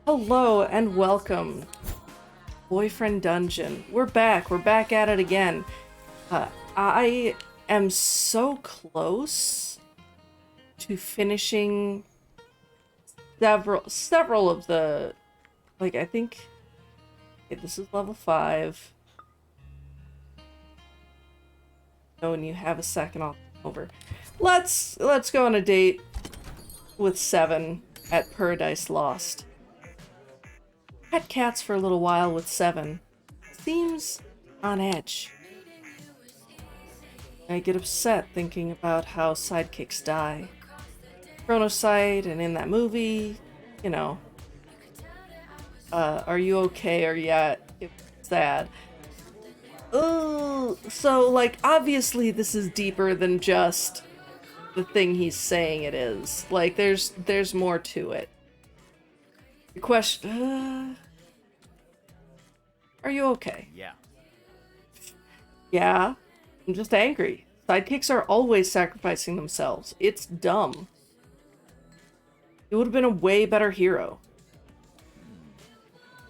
Hello and welcome, Boyfriend Dungeon. We're back. We're back at it again. I am so close to finishing several of the, I think, okay, this is level 5. Oh, and you have a second off over. Let's go on a date with 7 at Paradise Lost. Pet cats for a little while with 7. Seems on edge. I get upset thinking about how sidekicks die. Chronocyte and in that movie, you know. Are you okay? Or yeah, it's sad. Oh, so obviously this is deeper than just the thing he's saying it is. There's more to it. The question, are you okay? Yeah. Yeah, I'm just angry. Sidekicks are always sacrificing themselves. It's dumb. He would have been a way better hero.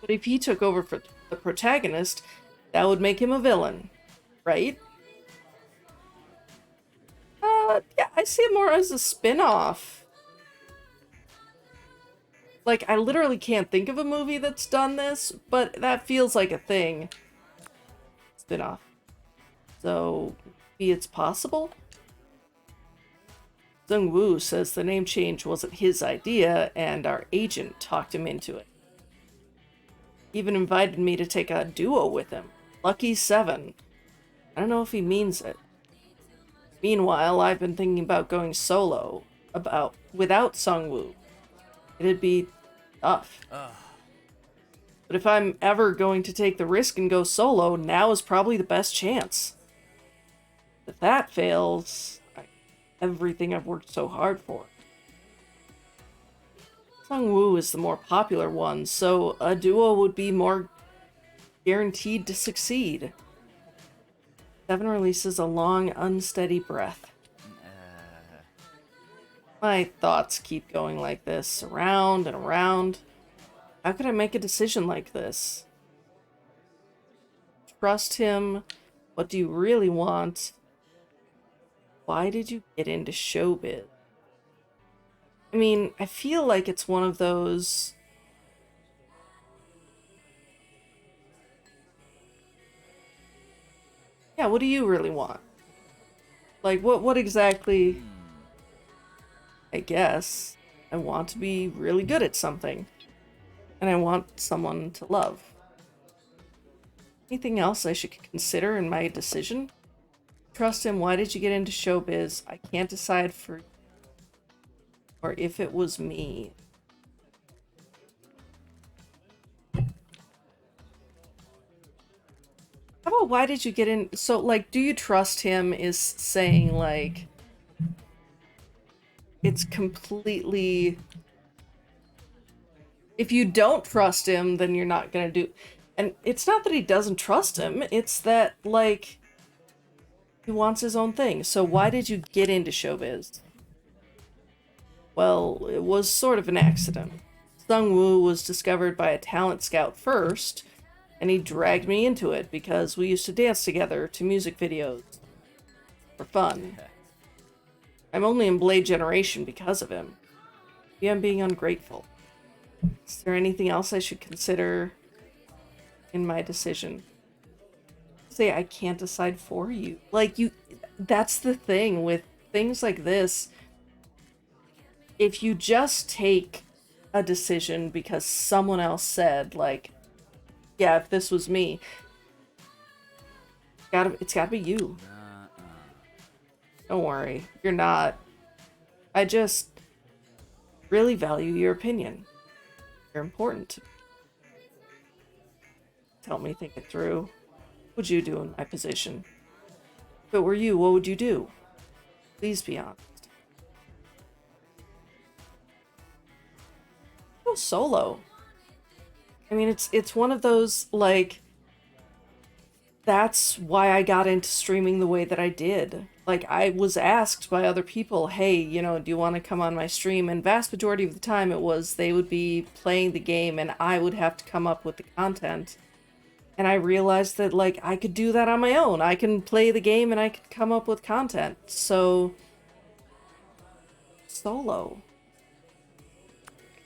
But if he took over for the protagonist, that would make him a villain, right? Yeah, I see it more as a spin-off. I literally can't think of a movie that's done this, but that feels like a thing. Spin-off. So, maybe it's possible? Sungwoo says the name change wasn't his idea, and our agent talked him into it. He even invited me to take a duo with him. Lucky 7. I don't know if he means it. Meanwhile, I've been thinking about going solo, without Sungwoo. It'd be tough. But if I'm ever going to take the risk and go solo, now is probably the best chance. If that fails, everything I've worked so hard for. Sungwoo is the more popular one, so a duo would be more guaranteed to succeed. 7 releases a long, unsteady breath. My thoughts keep going like this, around and around. How could I make a decision like this? Trust him. What do you really want? Why did you get into showbiz? I mean, I feel like it's one of those... Yeah, what do you really want? What exactly... I guess I want to be really good at something. And I want someone to love. Anything else I should consider in my decision? Trust him. Why did you get into showbiz? I can't decide for... or if it was me. How about why did you get in? So, do you trust him is saying, it's completely... If you don't trust him, then you're not gonna do... And it's not that he doesn't trust him, it's that, he wants his own thing. So why did you get into showbiz? Well, it was sort of an accident. Sungwoo was discovered by a talent scout first, and he dragged me into it because we used to dance together to music videos. For fun. I'm only in Blade Generation because of him. Maybe I'm being ungrateful. Is there anything else I should consider in my decision? Say I can't decide for you. That's the thing with things like this. If you just take a decision because someone else said, yeah, if this was me, it's gotta be you. Don't worry, you're not. I just really value your opinion. You're important to me. Help me think it through. What would you do in my position? If it were you, what would you do? Please be honest. Go solo. I mean, it's one of those, that's why I got into streaming the way that I did. Like, I was asked by other people, hey, do you want to come on my stream? And vast majority of the time it was they would be playing the game and I would have to come up with the content. And I realized that, like, I could do that on my own. I can play the game and I could come up with content. So, solo.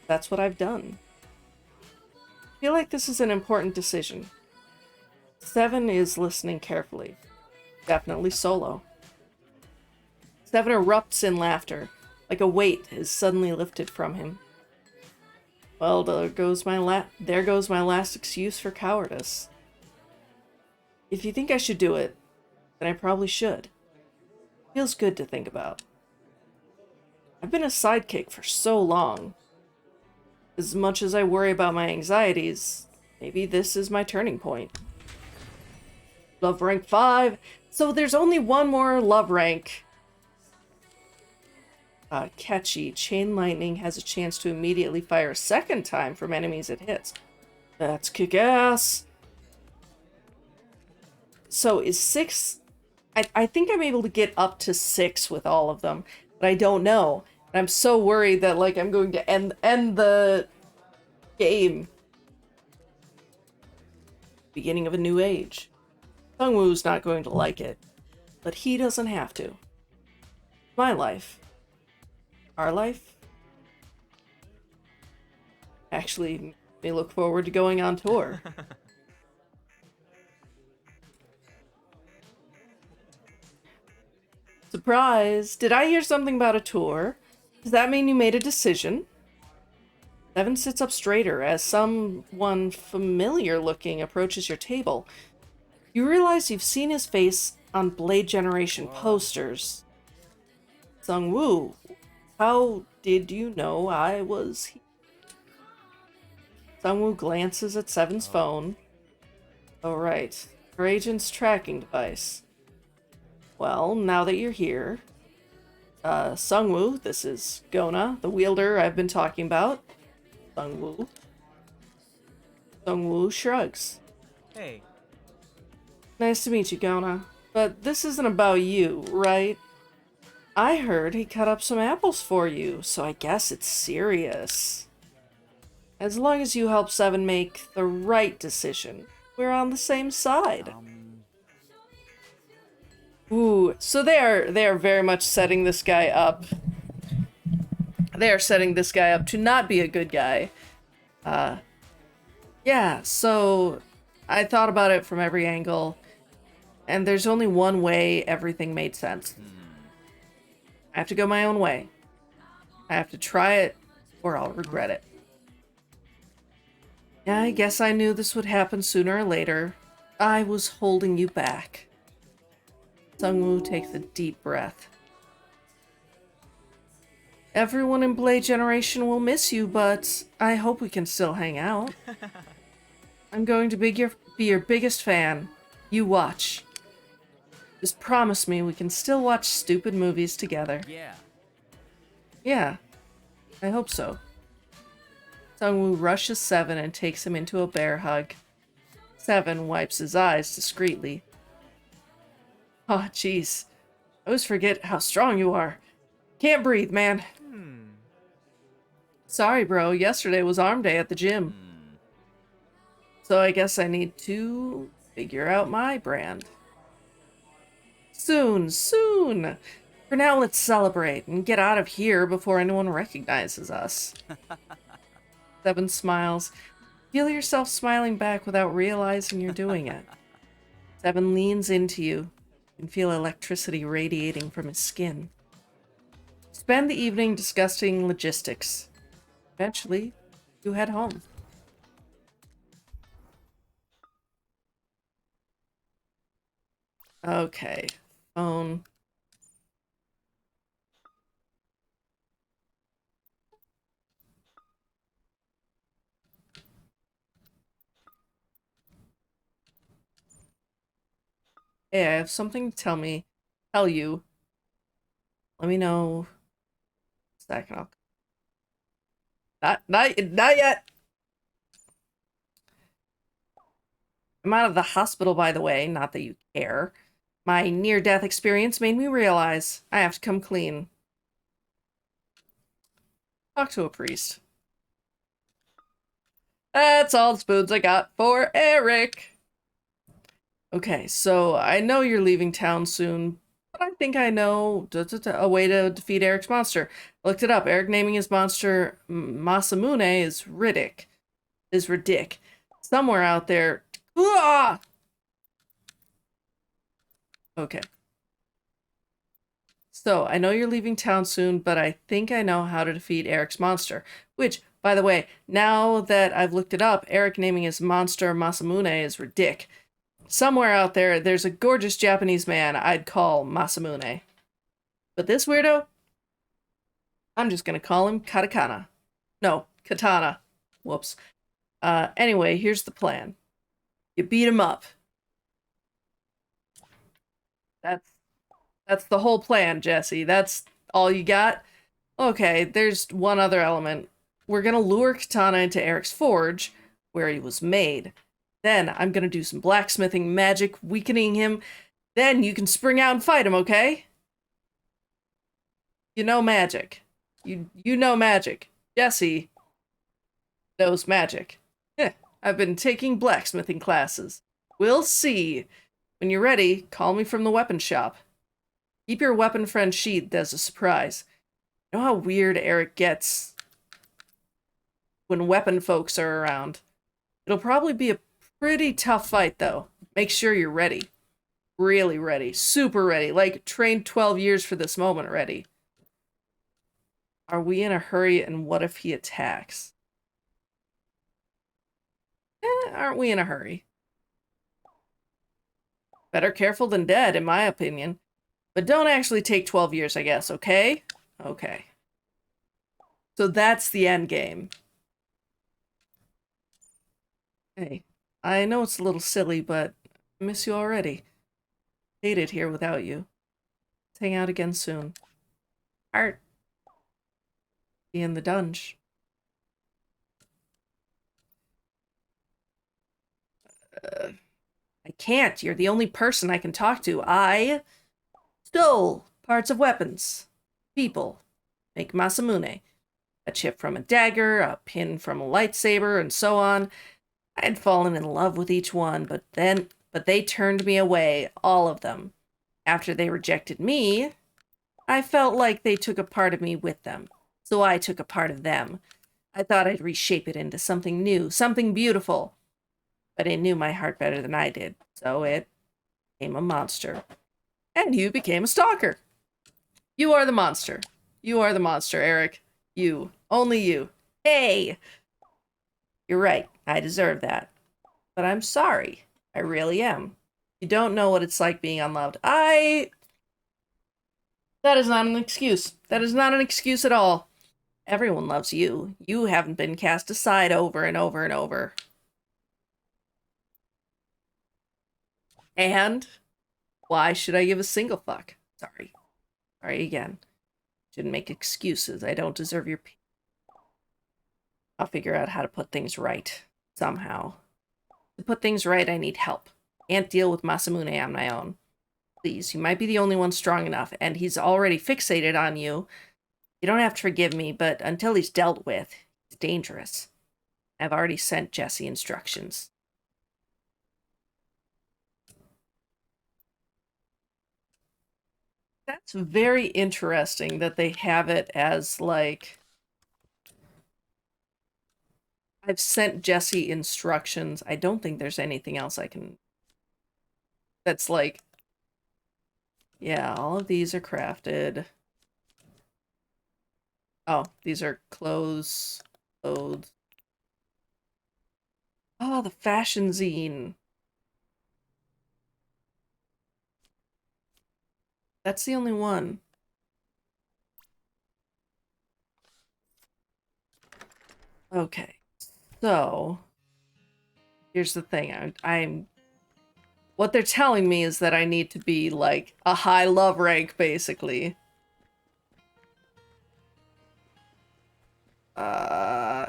That's what I've done. I feel like this is an important decision. 7 is listening carefully. Definitely solo. 7 erupts in laughter, like a weight is suddenly lifted from him. Well, there goes my last excuse for cowardice. If you think I should do it, then I probably should. Feels good to think about. I've been a sidekick for so long. As much as I worry about my anxieties, maybe this is my turning point. Love rank 5. So there's only one more love rank. Catchy. Chain lightning has a chance to immediately fire a second time from enemies it hits. That's kick-ass. So is 6... I think I'm able to get up to 6 with all of them, but I don't know. And I'm so worried that, like, I'm going to end the game. Beginning of a new age. Sungwoo's not going to like it, but he doesn't have to. My life. Our life. Actually, may look forward to going on tour. Surprise! Did I hear something about a tour? Does that mean you made a decision? 7 sits up straighter as someone familiar looking approaches your table. You realize you've seen his face on Blade Generation posters. Sungwoo, how did you know I was here? Sungwoo glances at 7's phone. Oh, right. Her agent's tracking device. Well, now that you're here, Sungwoo, this is Gona, the wielder I've been talking about. Sungwoo. Sungwoo shrugs. Hey. Nice to meet you, Gona. But this isn't about you, right? I heard he cut up some apples for you, so I guess it's serious. As long as you help 7 make the right decision, we're on the same side. Ooh, so they are very much setting this guy up. They are setting this guy up to not be a good guy. Yeah, so I thought about it from every angle, and there's only one way everything made sense. I have to go my own way. I have to try it, or I'll regret it. Yeah, I guess I knew this would happen sooner or later. I was holding you back. Sungwoo takes a deep breath. Everyone in Blade Generation will miss you, but I hope we can still hang out. I'm going to be your biggest fan. You watch. Just promise me we can still watch stupid movies together. Yeah. Yeah, I hope so. Sungwoo rushes 7 and takes him into a bear hug. 7 wipes his eyes discreetly. Oh, jeez. I always forget how strong you are. Can't breathe, man. Sorry, bro. Yesterday was arm day at the gym. So I guess I need to figure out my brand. Soon, soon. For now, let's celebrate and get out of here before anyone recognizes us. 7 smiles. Feel yourself smiling back without realizing you're doing it. 7 leans into you. You can feel electricity radiating from his skin. Spend the evening discussing logistics. Eventually, you head home. Okay. Phone. Hey, I have something to tell you. Let me know. Second, not yet. I'm out of the hospital, by the way. Not that you care. My near-death experience made me realize I have to come clean. Talk to a priest. That's all the spoons I got for Eric. Okay, so I know you're leaving town soon, but I think I know a way to defeat Eric's monster. I looked it up. Eric naming his monster Masamune is Riddick. Is Riddick. Somewhere out there. Ah! Okay. So, I know you're leaving town soon, but I think I know how to defeat Eric's monster. Which, by the way, now that I've looked it up, Eric naming his monster Masamune is Riddick. Somewhere out there, there's a gorgeous Japanese man I'd call Masamune. But this weirdo, I'm just gonna call him Katakana. No, Katana. Whoops. Anyway, here's the plan. You beat him up. That's the whole plan, Jesse. That's all you got? Okay, there's one other element. We're gonna lure Katana into Eric's forge, where he was made. Then I'm gonna do some blacksmithing magic, weakening him. Then you can spring out and fight him, okay? You know magic. You know magic. Jesse knows magic. Heh, I've been taking blacksmithing classes. We'll see. When you're ready, call me from the weapon shop. Keep your weapon friend sheathed as a surprise. You know how weird Eric gets when weapon folks are around. It'll probably be a pretty tough fight, though. Make sure you're ready. Really ready. Super ready. Like, trained 12 years for this moment ready. Are we in a hurry, and what if he attacks? Aren't we in a hurry? Better careful than dead, in my opinion. But don't actually take 12 years, I guess, okay? Okay. So that's the end game. Hey, I know it's a little silly, but I miss you already. Hate it here without you. Let's hang out again soon. Art. Be in the dungeon. I can't. You're the only person I can talk to. I stole parts of weapons. People. Make Masamune. A chip from a dagger, a pin from a lightsaber, and so on. I had fallen in love with each one, but they turned me away, all of them. After they rejected me, I felt like they took a part of me with them. So I took a part of them. I thought I'd reshape it into something new, something beautiful. But it knew my heart better than I did, so it became a monster. And you became a stalker. You are the monster. You are the monster, Eric. You. Only you. Hey! You're right. I deserve that. But I'm sorry. I really am. You don't know what it's like being unloved. That is not an excuse. That is not an excuse at all. Everyone loves you. You haven't been cast aside over and over and over. And why should I give a single fuck? Sorry. Sorry again. Shouldn't make excuses. I don't deserve your peace. I'll figure out how to put things right. Somehow. To put things right, I need help. Can't deal with Masamune on my own. Please, you might be the only one strong enough, and he's already fixated on you. You don't have to forgive me, but until he's dealt with, he's dangerous. I've already sent Jesse instructions. That's very interesting that they have it as, like, I've sent Jesse instructions. I don't think there's anything else I can... That's like... Yeah, all of these are crafted. Oh, these are clothes. Oh, the fashion zine. That's the only one. Okay, so here's the thing. I'm what they're telling me is that I need to be like a high love rank, basically. Uh,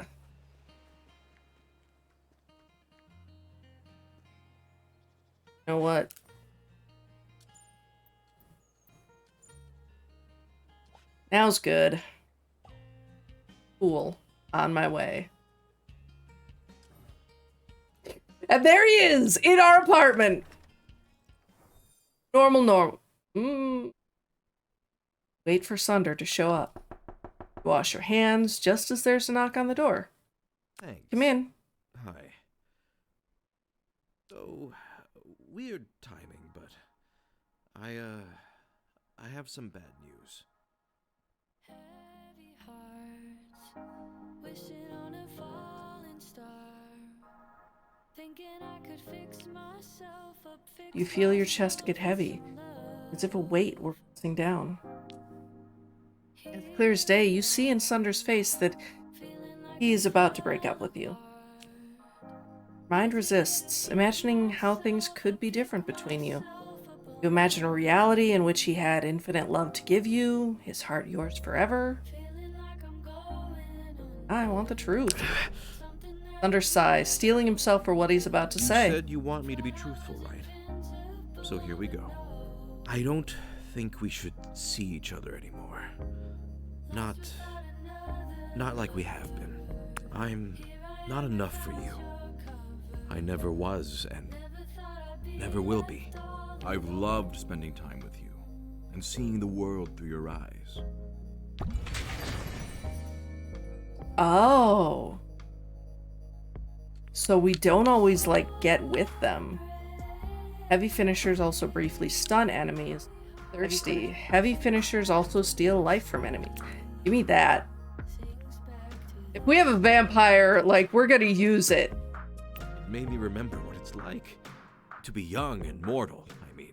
you know what? Now's good. Cool. On my way. And there he is! In our apartment! Normal. Wait for Sunder to show up. Wash your hands just as there's a knock on the door. Thanks. Come in. Hi. So, weird timing, but I have some bad news. Heavy hearts, wishing on a falling star, thinking I could fix myself up. You feel your chest get heavy, as if a weight were pressing down. As clear as day, you see in Sunder's face that he is about to break up with you. Mind resists, imagining how things could be different between you. You imagine a reality in which he had infinite love to give you, his heart yours forever. I want the truth. Sunder sighs, steeling himself for what he's about to say. You said you want me to be truthful, right? So here we go. I don't think we should see each other anymore. Not like we have been. I'm not enough for you. I never was and never will be. I've loved spending time with you and seeing the world through your eyes. Oh. So we don't always, get with them. Heavy finishers also briefly stun enemies. Thirsty. Heavy finishers also steal life from enemies. Give me that. If we have a vampire, we're gonna use it. It made me remember what it's like to be young and mortal, I mean.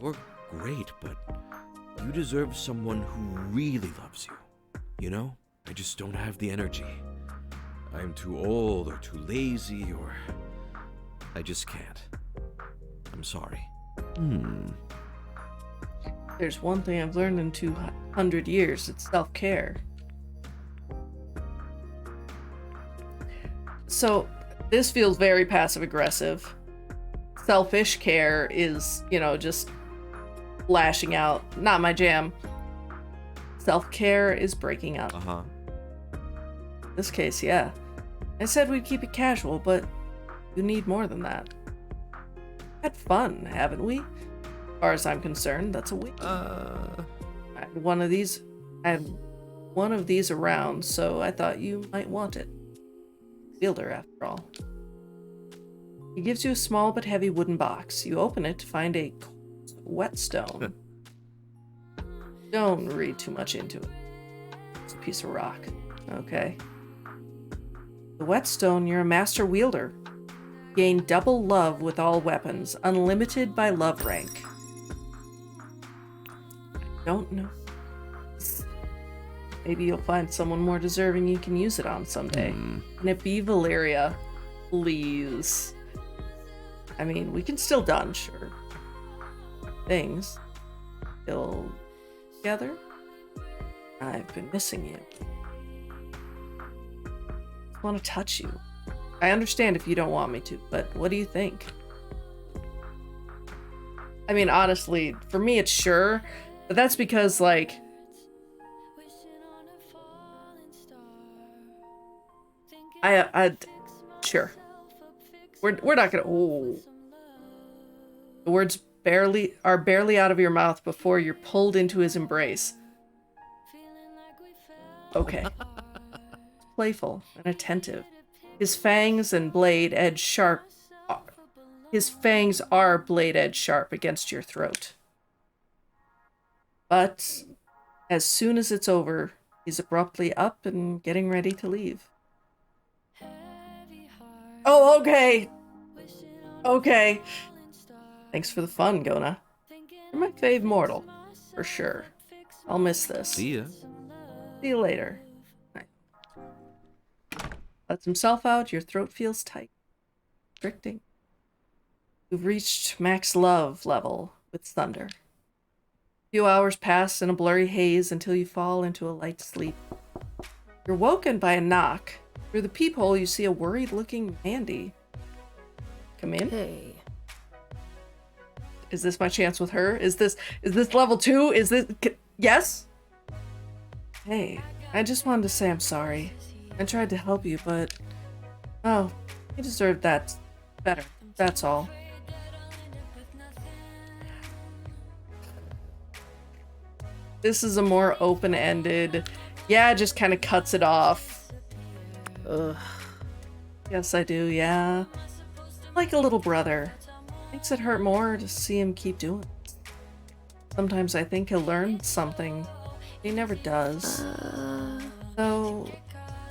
You're great, but you deserve someone who really loves you. You know? I just don't have the energy. I'm too old or too lazy or... I just can't. I'm sorry. There's one thing I've learned in 200 years. It's self-care. So, this feels very passive-aggressive. Selfish care is, just lashing out. Not my jam. Self-care is breaking up. Uh-huh. In this case, yeah. I said we'd keep it casual, but you need more than that. Had fun, haven't we? As far as I'm concerned, that's a win. I had one of these around, so I thought you might want it. Wielder, after all. He gives you a small but heavy wooden box. You open it to find a whetstone. Don't read too much into it. It's a piece of rock. Okay. The whetstone, you're a master wielder. Gain double love with all weapons, unlimited by love rank. I don't know. Maybe you'll find someone more deserving you can use it on someday. Can it be Valeria? Please. I mean, we can still done, sure. Things. Still together? I've been missing you. I want to touch you. I understand if you don't want me to, but what do you think? I mean, honestly, for me it's sure, but that's because, sure. We're not gonna. Oh, the words are barely out of your mouth before you're pulled into his embrace. Okay. Playful and attentive. His fangs and blade edge sharp. His fangs are blade edge sharp against your throat. But as soon as it's over, he's abruptly up and getting ready to leave. Oh, okay. Okay. Thanks for the fun, Gona. You're my fave mortal, for sure. I'll miss this. See ya. See you later. Lets himself out, your throat feels tight. Restricting. You've reached max love level with Thunder. A few hours pass in a blurry haze until you fall into a light sleep. You're woken by a knock. Through the peephole, you see a worried-looking Mandy. Come in. Hey. Is this my chance with her? Is this level 2? Is this... Yes? Hey, I just wanted to say I'm sorry. I tried to help you, but... Oh, you deserved that better. That's all. This is a more open-ended... Yeah, just kind of cuts it off. Ugh. Yes, I do, yeah. Like a little brother. Makes it hurt more to see him keep doing it. Sometimes I think he'll learn something. He never does. So,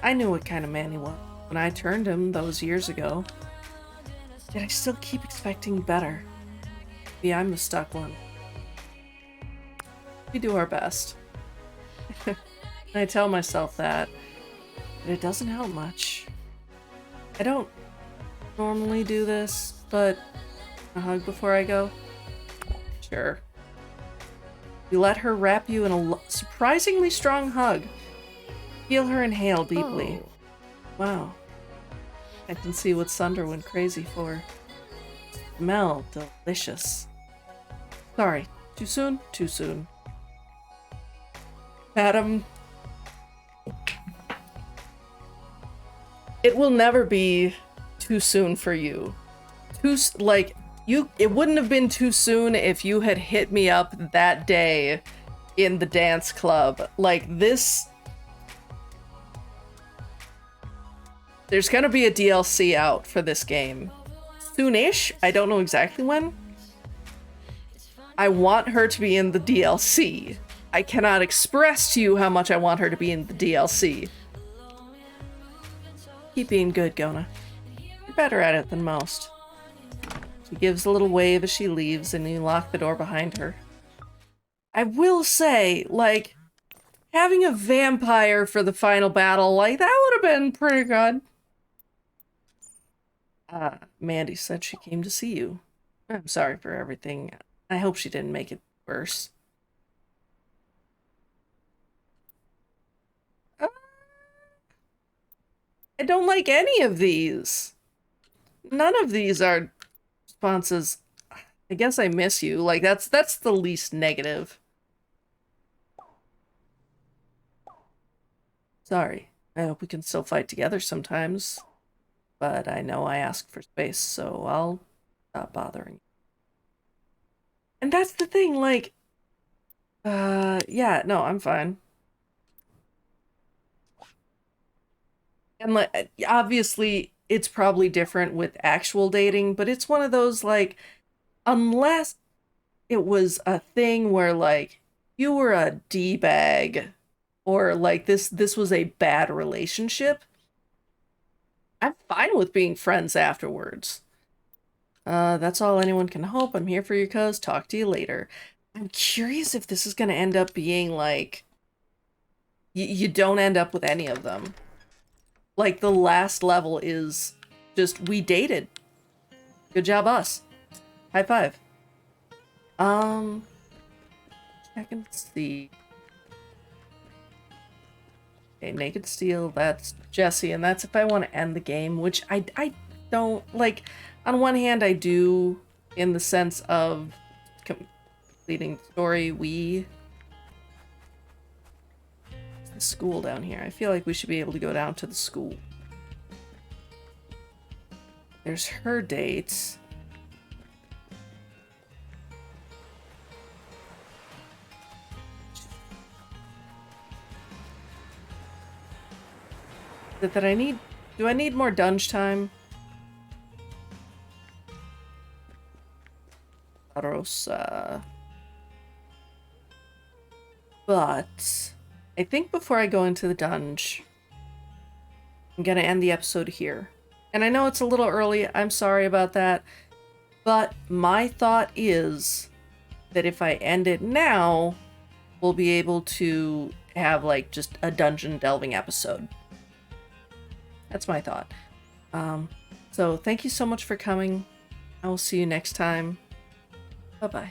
I knew what kind of man he was when I turned him those years ago. Yet I still keep expecting better. Maybe I'm the stuck one. We do our best. I tell myself that, but it doesn't help much. I don't normally do this, but a hug before I go? Sure. You let her wrap you in a surprisingly strong hug. Feel her inhale deeply. Oh. Wow. I can see what Sunder went crazy for. Smell delicious. Sorry, too soon? Too soon. Madam. It will never be too soon for you. It wouldn't have been too soon if you had hit me up that day in the dance club. Like, this... There's gonna be a DLC out for this game. Soonish. I don't know exactly when. I want her to be in the DLC. I cannot express to you how much I want her to be in the DLC. Keep being good, Gona. You're better at it than most. She gives a little wave as she leaves, and you lock the door behind her. I will say, like, having a vampire for the final battle, like, that would have been pretty good. Mandy said she came to see you. I'm sorry for everything. I hope she didn't make it worse. I don't like any of these. None of these are responses. I guess I miss you. Like, that's the least negative. Sorry. I hope we can still fight together sometimes. But I know I asked for space, so I'll stop bothering you. And that's the thing, like... yeah, no, I'm fine. And, like, obviously, it's probably different with actual dating, but it's one of those, like, unless it was a thing where, like, you were a D-bag, or, like, this was a bad relationship, I'm fine with being friends afterwards. That's all anyone can hope. I'm here for you, cuz. Talk to you later. I'm curious if this is gonna end up being, like... You don't end up with any of them. Like, the last level is just, we dated. Good job, us. High five. Check and see. Okay, Naked Steel, that's Jesse, and that's if I want to end the game, which I don't, like, on one hand I do, in the sense of completing the story, the school down here. I feel like we should be able to go down to the school. There's her dates. That I need... Do I need more dunge time? Rosa. But... I think before I go into the dunge, I'm gonna end the episode here. And I know it's a little early, I'm sorry about that, but my thought is that if I end it now, we'll be able to have, like, just a dungeon delving episode. That's my thought. So thank you so much for coming. I will see you next time. Bye-bye.